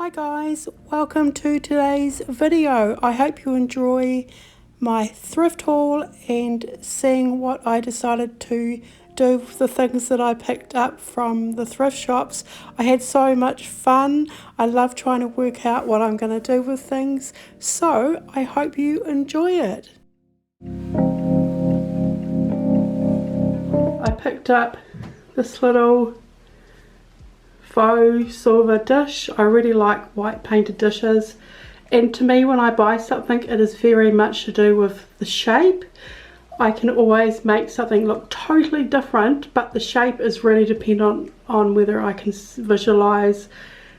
Hi guys, welcome to today's video. I hope you enjoy my thrift haul and seeing what I decided to do with the things that I picked up from the thrift shops. I had so much fun. I love trying to work out what I'm going to do with things, so I hope you enjoy it. I picked up this little faux silver dish. I really like white painted dishes, and to me when I buy something it is very much to do with the shape. I can always make something look totally different, but the shape is really dependent on whether I can visualize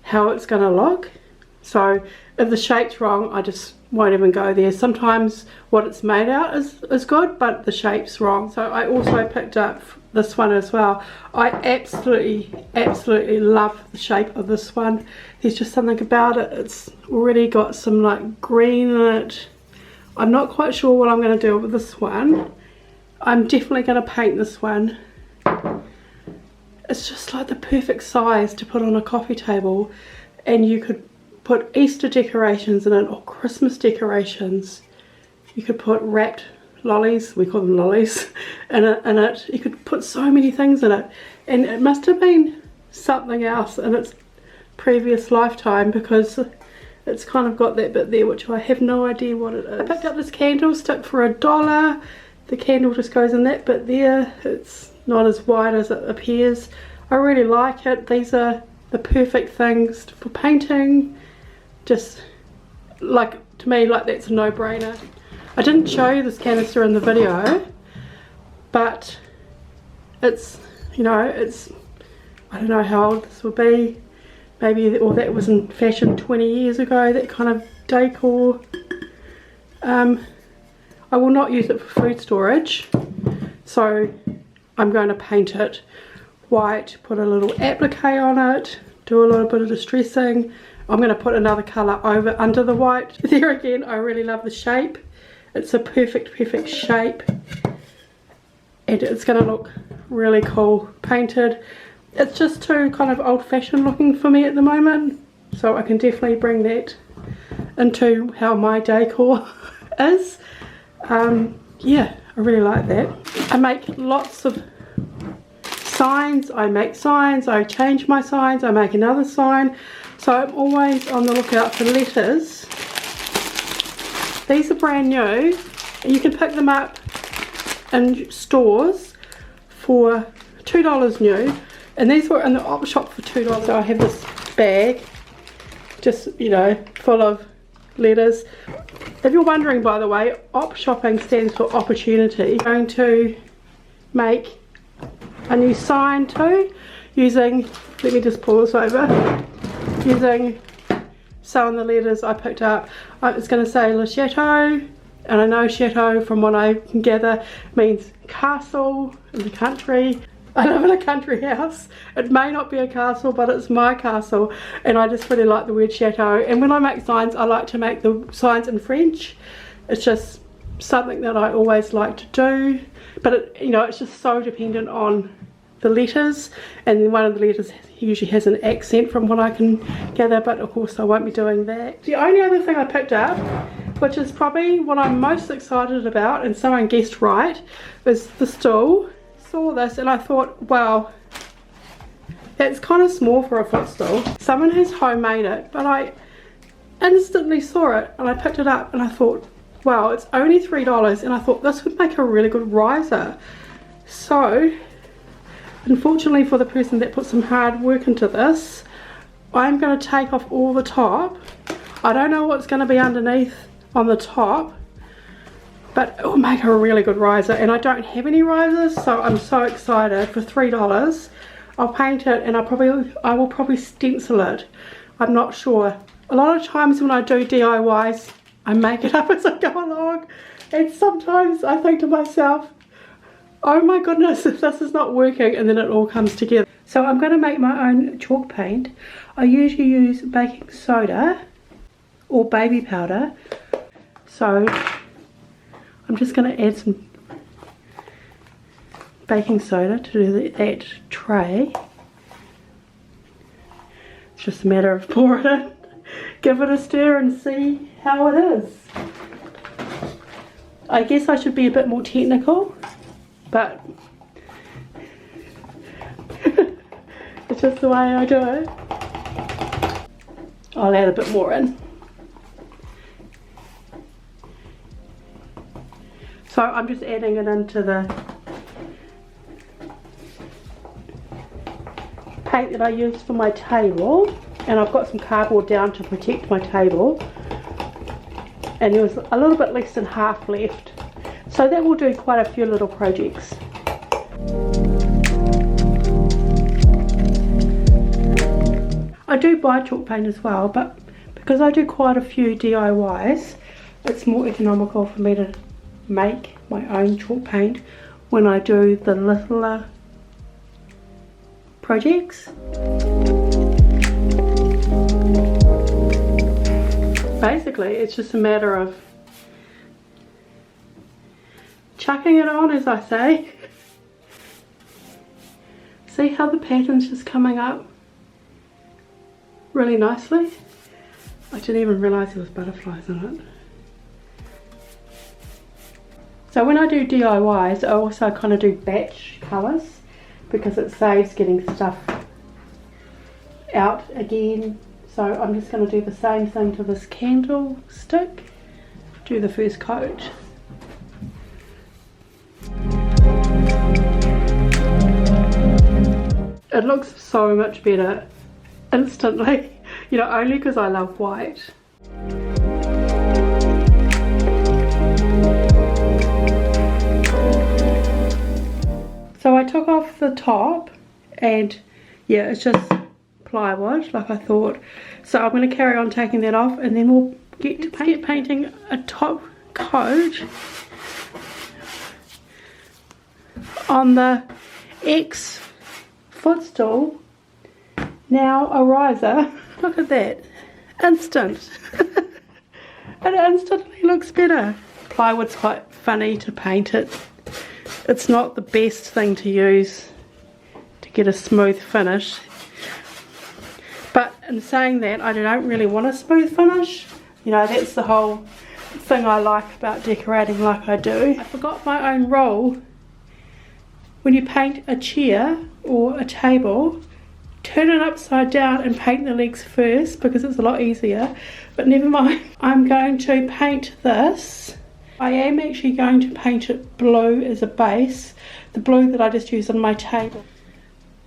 how it's going to look. So if the shape's wrong, I just won't even go there. Sometimes what it's made out is good, but the shape's wrong. So I also picked up this one as well. I absolutely love the shape of this one. There's just something about it. It's already got some like green in it. I'm not quite sure what I'm going to do with this one. I'm definitely going to paint this one. It's just like the perfect size to put on a coffee table, and you could put Easter decorations in it or Christmas decorations. You could put wrapped lollies, we call them lollies, in it. You could put so many things in it, and it must have been something else in its previous lifetime because it's kind of got that bit there which I have no idea what it is. I picked up this candlestick for $1. The candle just goes in that bit there. It's not as wide as it appears. I really like it. These are the perfect things for painting. Just like, to me, like that's a no-brainer. I didn't show you this canister in the video, but it's, you know, it's, I don't know how old this will be. Maybe, or that was in fashion 20 years ago, that kind of decor. I will not use it for food storage, so I'm going to paint it white, put a little applique on it, do a little bit of distressing. I'm going to put another colour over under the white. There again, I really love the shape. It's a perfect shape, and it's going to look really cool painted. It's just too kind of old-fashioned looking for me at the moment, so I can definitely bring that into how my decor is. Yeah, I really like that. I make lots of signs. I make signs, I change my signs, I make another sign. So I'm always on the lookout for letters. These are brand new. You can pick them up in stores for $2 new. And these were in the op shop for $2. So I have this bag, just, you know, full of letters. If you're wondering, by the way, op shopping stands for opportunity. I'm going to make a new sign too, using, let me just pause over, using some of the letters I picked up. It's going to say Le Chateau, and I know chateau, from what I can gather, means castle in the country. I live in a country house. It may not be a castle, but it's my castle, and I just really like the word chateau. And when I make signs, I like to make the signs in French. It's just something that I always like to do, but it, you know, it's just so dependent on the letters, and one of the letters usually has an accent from what I can gather, but of course I won't be doing that. The only other thing I picked up, which is probably what I'm most excited about, and someone guessed right, is the stool. Saw this and I thought, wow, that's kind of small for a footstool. Someone has homemade it, but I instantly saw it and I picked it up and I thought, wow, it's only $3, and I thought this would make a really good riser. So unfortunately for the person that put some hard work into this, I'm going to take off all the top. I don't know what's going to be underneath on the top, but it will make a really good riser, and I don't have any risers, so I'm so excited. For $3 I'll paint it, and I will probably stencil it. I'm not sure. A lot of times when I do DIYs I make it up as I go along, and sometimes I think to myself, oh my goodness, if this is not working, and then it all comes together. So I'm going to make my own chalk paint. I usually use baking soda or baby powder, so I'm just going to add some baking soda to that tray. It's just a matter of pouring it in. give it a stir and see how it is. I guess I should be a bit more technical, but it's just the way I do it. I'll add a bit more in. So I'm just adding it into the paint that I used for my table, and I've got some cardboard down to protect my table, and there was a little bit less than half left, so that will do quite a few little projects. I do buy chalk paint as well, but because I do quite a few DIYs, it's more economical for me to make my own chalk paint when I do the littler projects. Basically, it's just a matter of chucking it on, as I say. See how the pattern's just coming up really nicely? I didn't even realise there was butterflies in it. So when I do DIYs, I also kind of do batch colours because it saves getting stuff out again. So I'm just going to do the same thing to this candlestick. Do the first coat. It looks so much better instantly, you know, only because I love white. So I took off the top, and yeah, it's just plywood like I thought. So I'm going to carry on taking that off, and then we'll get to painting a top coat on the X footstool. Now a riser. Look at that, instant. It instantly looks better. Plywood's quite funny to paint it. It's not the best thing to use to get a smooth finish, but in saying that, I don't really want a smooth finish. You know, that's the whole thing I like about decorating like I do. I forgot my own rule. When you paint a chair or a table, turn it upside down and paint the legs first because it's a lot easier, but never mind. I'm going to paint this. I am actually going to paint it blue as a base, the blue that I just used on my table.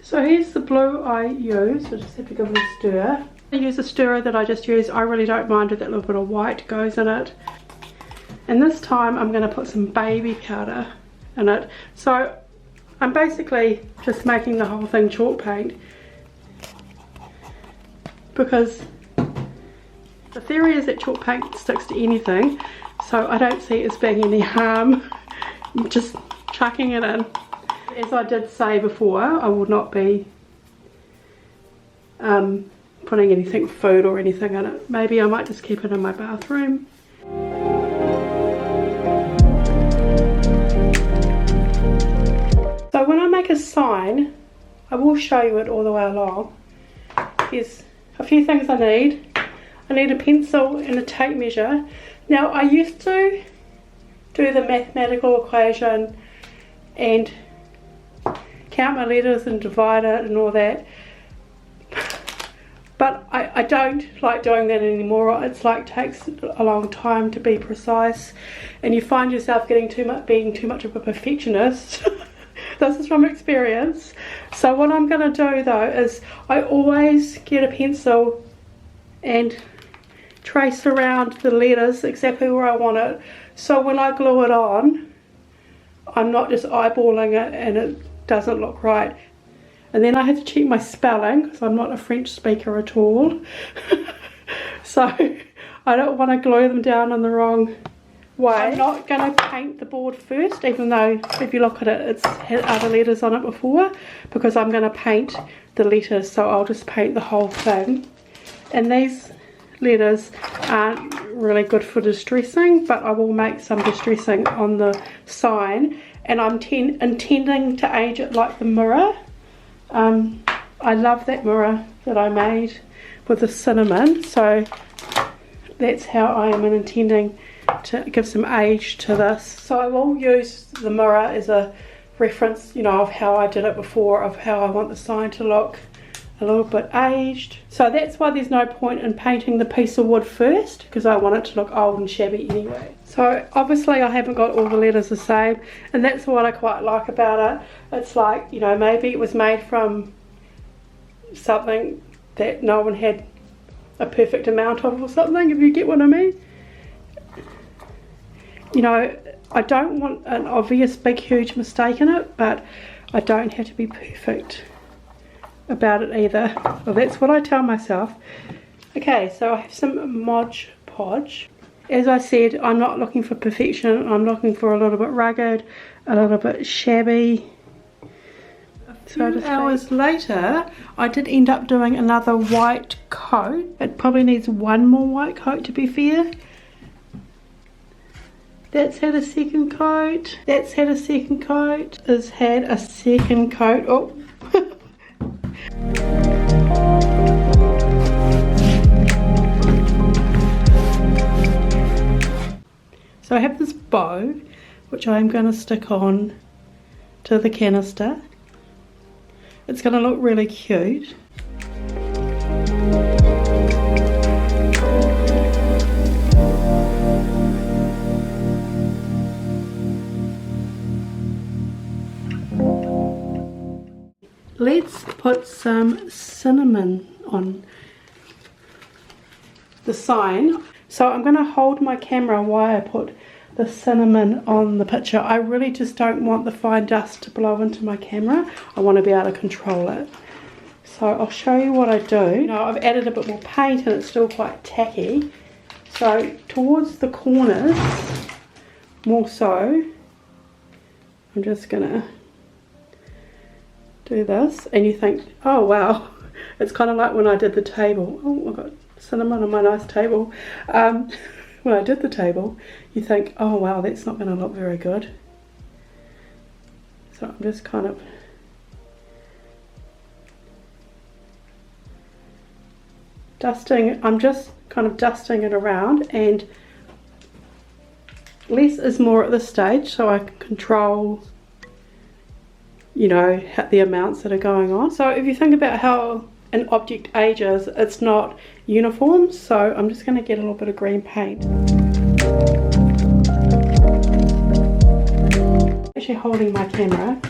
So here's the blue I use. I just have to give it a stir. I use a stirrer that I just used. I really don't mind if that little bit of white goes in it. And this time I'm going to put some baby powder in it. So I'm basically just making the whole thing chalk paint, because the theory is that chalk paint sticks to anything, so I don't see it as being any harm just chucking it in. As I did say before, I will not be putting anything, food or anything in it. Maybe I might just keep it in my bathroom. So when I make a sign, I will show you it all the way along. There's a few things I need. I need a pencil and a tape measure. Now I used to do the mathematical equation and count my letters and divide it and all that, but I don't like doing that anymore. It's like takes a long time to be precise, and you find yourself being too much of a perfectionist. This is from experience. So what I'm going to do though is I always get a pencil and trace around the letters exactly where I want it, so when I glue it on I'm not just eyeballing it and it doesn't look right. And then I have to check my spelling because I'm not a French speaker at all. So I don't want to glue them down in the wrong way. I'm not going to paint the board first, even though if you look at it, it's had other letters on it before, because I'm going to paint the letters, so I'll just paint the whole thing. And these letters aren't really good for distressing, but I will make some distressing on the sign, and I'm intending to age it like the mirror. I love that mirror that I made with the cinnamon, so that's how I am intending to give some age to this. So I will use the mirror as a reference, you know, of how I did it before, of how I want the sign to look a little bit aged. So that's why there's no point in painting the piece of wood first, because I want it to look old and shabby anyway. So obviously I haven't got all the letters the same, and that's what I quite like about it. It's like, you know, maybe it was made from something that no one had a perfect amount of or something, if you get what I mean. You know, I don't want an obvious big huge mistake in it, but I don't have to be perfect about it either. Well, that's what I tell myself. Okay, so I have some Mod Podge. As I said, I'm not looking for perfection. I'm looking for a little bit rugged, a little bit shabby. A few hours later, I did end up doing another white coat. It probably needs one more white coat, to be fair. That's had a second coat. That's had a second coat. Has had a second coat. Oh. So I have this bow, which I'm going to stick on to the canister. It's going to look really cute. Let's put some cinnamon on the sign. So I'm going to hold my camera while I put the cinnamon on the picture. I really just don't want the fine dust to blow into my camera. I want to be able to control it. So I'll show you what I do. You know, I've added a bit more paint and it's still quite tacky. So towards the corners, more so, I'm just going to do this, and you think, oh wow, it's kind of like when I did the table. Oh, I've got cinnamon on my nice table. When I did the table, you think, oh wow, that's not going to look very good. So I'm just kind of dusting, I'm just kind of dusting it around, and less is more at this stage, so I can control, you know, the amounts that are going on. So if you think about how an object ages, it's not uniform, so I'm just going to get a little bit of green paint. Actually holding my camera,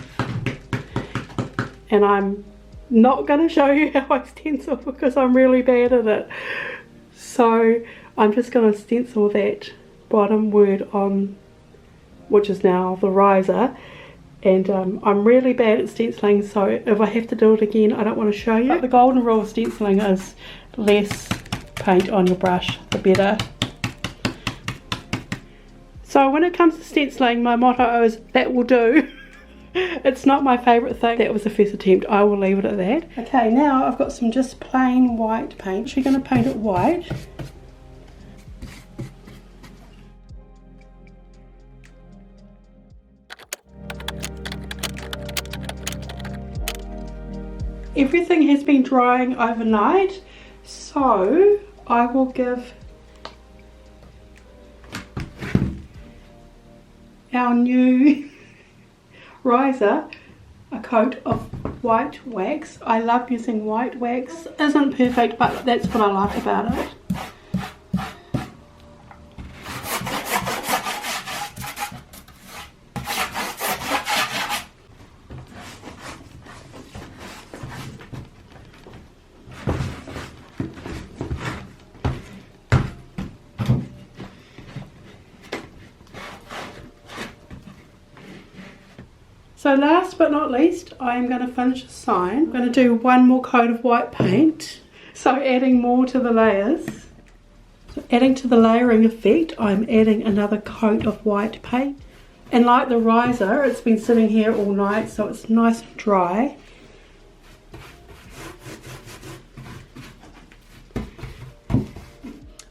and I'm not going to show you how I stencil because I'm really bad at it. So I'm just going to stencil that bottom word on, which is now the riser. And I'm really bad at stenciling, so if I have to do it again, I don't want to show you. But the golden rule of stenciling is less paint on your brush, the better. So when it comes to stenciling, my motto is, that will do. It's not my favourite thing. That was the first attempt. I will leave it at that. Okay, now I've got some just plain white paint. I'm actually going to paint it white. Everything has been drying overnight, so I will give our new riser a coat of white wax. I love using white wax. It isn't perfect, but that's what I like about it. So last but not least, I am going to finish a sign. I'm going to do one more coat of white paint. So adding more to the layers. So adding to the layering effect, I'm adding another coat of white paint. And like the riser, it's been sitting here all night, so it's nice and dry.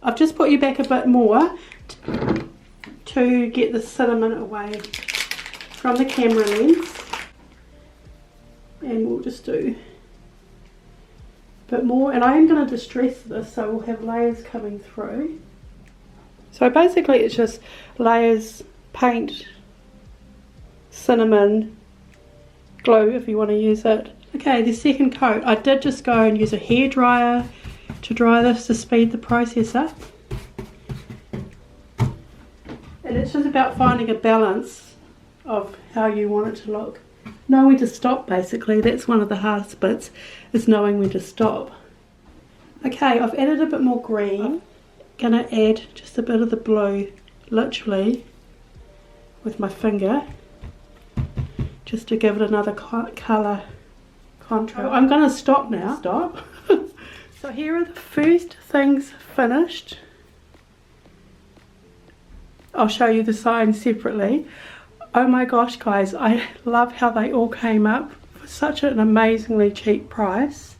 I've just put you back a bit more to get the cinnamon away from the camera lens, and we'll just do bit more, and I am going to distress this so we'll have layers coming through. So basically it's just layers, paint, cinnamon, glue if you want to use it. Okay, the second coat, I did just go and use a hairdryer to dry this to speed the process up. And it's just about finding a balance of how you want it to look. Know when to stop basically, that's one of the hardest bits, is knowing when to stop. Okay, I've added a bit more green. I'm gonna add just a bit of the blue, literally, with my finger, just to give it another colour contrast. I'm gonna stop now. Stop. So here are the first things finished. I'll show you the signs separately. Oh my gosh guys, I love how they all came up for such an amazingly cheap price.